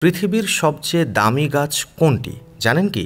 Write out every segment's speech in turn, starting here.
পৃথিবীর সবচেয়ে দামি গাছ কোনটি জানেন কি?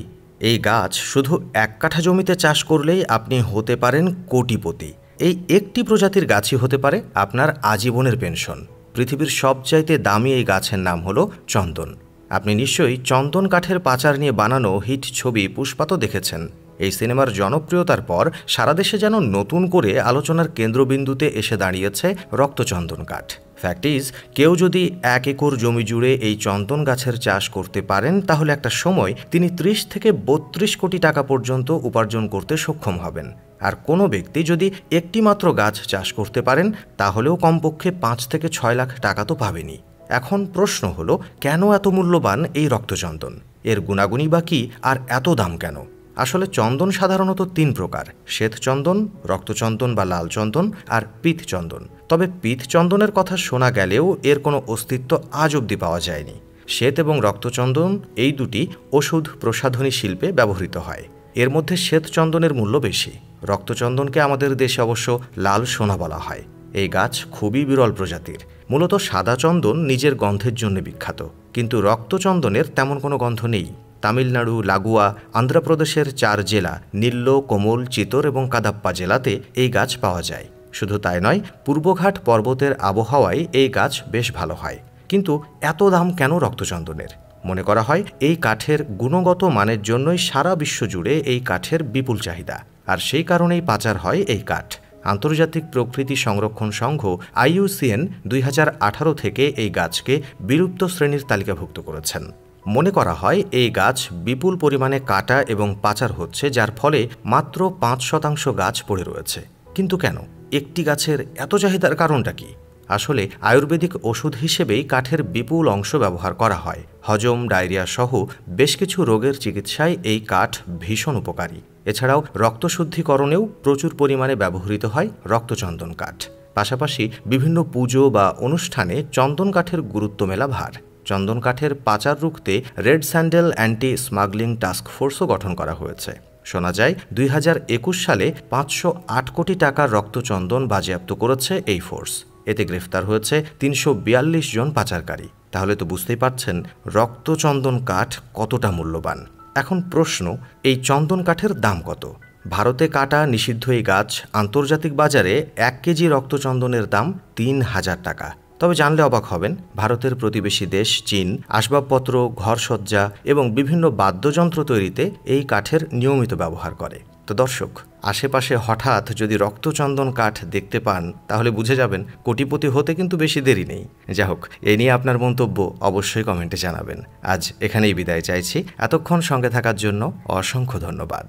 এই গাছ শুধু এক কাঠা জমিতে চাষ করলেই আপনি হতে পারেন কোটিপতি। এই একটি প্রজাতির গাছই হতে পারে আপনার আজীবনের পেনশন। পৃথিবীর সবচাইতে দামি এই গাছের নাম হলো চন্দন। আপনি নিশ্চয়ই চন্দন কাঠের পাচার নিয়ে বানানো হিট ছবি পুষ্পা তো দেখেছেন। এই সিনেমার জনপ্রিয়তার পর সারা দেশে যেন নতুন করে আলোচনার কেন্দ্রবিন্দুতে এসে দাঁড়িয়েছে রক্তচন্দন কাঠ। ফ্যাক্ট ইজ, কেউ যদি 1 একর জমি জুড়ে এই চন্দন গাছের চাষ করতে পারেন তাহলে একটা সময় তিনি 30 থেকে 32 কোটি টাকা পর্যন্ত উপার্জন করতে সক্ষম হবেন। আর কোনো ব্যক্তি যদি একটি মাত্র গাছ চাষ করতে পারেন তাহলেও কমপক্ষে 5 থেকে 6 লাখ টাকা তো পাবেনই। এখন প্রশ্ন হলো, কেন এত মূল্যবান এই রক্তচন্দন? এর গুণাগুণই বা কি, আর এত দাম কেন? আসলে চন্দন সাধারণত 3 প্রকার: শ্বেতচন্দন, রক্তচন্দন বা লাল চন্দন, আর পীতচন্দন। তবে পীতচন্দনের কথা শোনা গেলেও এর কোনো অস্তিত্ব আজ অবধি পাওয়া যায়নি। শ্বেত এবং রক্তচন্দন এই দুটি ওষুধ প্রসাধনী শিল্পে ব্যবহৃত হয়। এর মধ্যে শ্বেতচন্দনের মূল্য বেশি। রক্তচন্দনকে আমাদের দেশে অবশ্য লাল সোনা বলা হয়। এই গাছ খুবই বিরল প্রজাতির। মূলত সাদা চন্দন নিজের গন্ধের জন্য বিখ্যাত, কিন্তু রক্তচন্দনের তেমন কোনো গন্ধ নেই। তামিলনাড়ু, লাগোয়া, অন্ধ্রপ্রদেশের 4 জেলা নিল্ল, কোমল, চিতোর এবং কাদাপ্পা জেলাতে এই গাছ পাওয়া যায়। শুধু তাই নয়, পূর্বঘাট পর্বতের আবহাওয়ায় এই গাছ বেশ ভালো হয়। কিন্তু এত দাম কেন রক্তচন্দনের? মনে করা হয় এই কাঠের গুণগত মানের জন্যই সারা বিশ্ব জুড়ে এই কাঠের বিপুল চাহিদা, আর সেই কারণেই পাচার হয় এই কাঠ। আন্তর্জাতিক প্রকৃতি সংরক্ষণ সংঘ IUCN 2018 থেকে এই গাছকে বিলুপ্ত শ্রেণীর তালিকাভুক্ত করেছেন। মনে করা হয় এই গাছ বিপুল পরিমাণে কাটা এবং পাচার হচ্ছে, যার ফলে মাত্র 5% গাছ পড়ে রয়েছে। কিন্তু কেন? একটি গাছের এত চাহিদার কারণটা কি? আসলে আয়ুর্বেদিক ওষুধ হিসেবেই কাঠের বিপুল অংশ ব্যবহার করা হয়। হজম, ডায়রিয়া সহ বেশ কিছু রোগের চিকিৎসায় এই কাঠ ভীষণ উপকারী। এছাড়াও রক্তশুদ্ধিকরণেও প্রচুর পরিমাণে ব্যবহৃত হয় রক্তচন্দন কাঠ। পাশাপাশি বিভিন্ন পুজো বা অনুষ্ঠানে চন্দন কাঠের গুরুত্ব মেলা ভার। চন্দন কাঠের পাচার রুখতে red sandal anti smuggling task ফোর্সও গঠন করা হয়েছে। শোনা যায় 2021 সালে 508 কোটি টাকার রক্তচন্দন বাজেয়াপ্ত করেছে এই ফোর্স। এতে গ্রেফতার হয়েছে 342 জন পাচারকারী। তাহলে তো বুঝতেই পারছেন রক্তচন্দন কাঠ কতটা মূল্যবান। এখন প্রশ্ন, এই চন্দন কাঠের দাম কত? ভারতে কাটা নিষিদ্ধ এই গাছ আন্তর্জাতিক বাজারে 1 কেজি রক্তচন্দনের দাম 3000 টাকা। তবে জানলে অবাক হবেন, ভারতের প্রতিবেশী দেশ চীন আসবাবপত্র, ঘরসজ্জা এবং বিভিন্ন বাদ্যযন্ত্র তৈরিতে এই কাঠের নিয়মিত ব্যবহার করে। তো দর্শক, আশেপাশে হঠাৎ যদি রক্তচন্দন কাঠ দেখতে পান তাহলে বুঝে যাবেন কোটিপতি হতে কিন্তু বেশি দেরি নেই। যাই হোক, এ নিয়ে আপনার মন্তব্য অবশ্যই কমেন্টে জানাবেন। আজ এখানেই বিদায় চাইছি। এতক্ষণ সঙ্গে থাকার জন্য অসংখ্য ধন্যবাদ।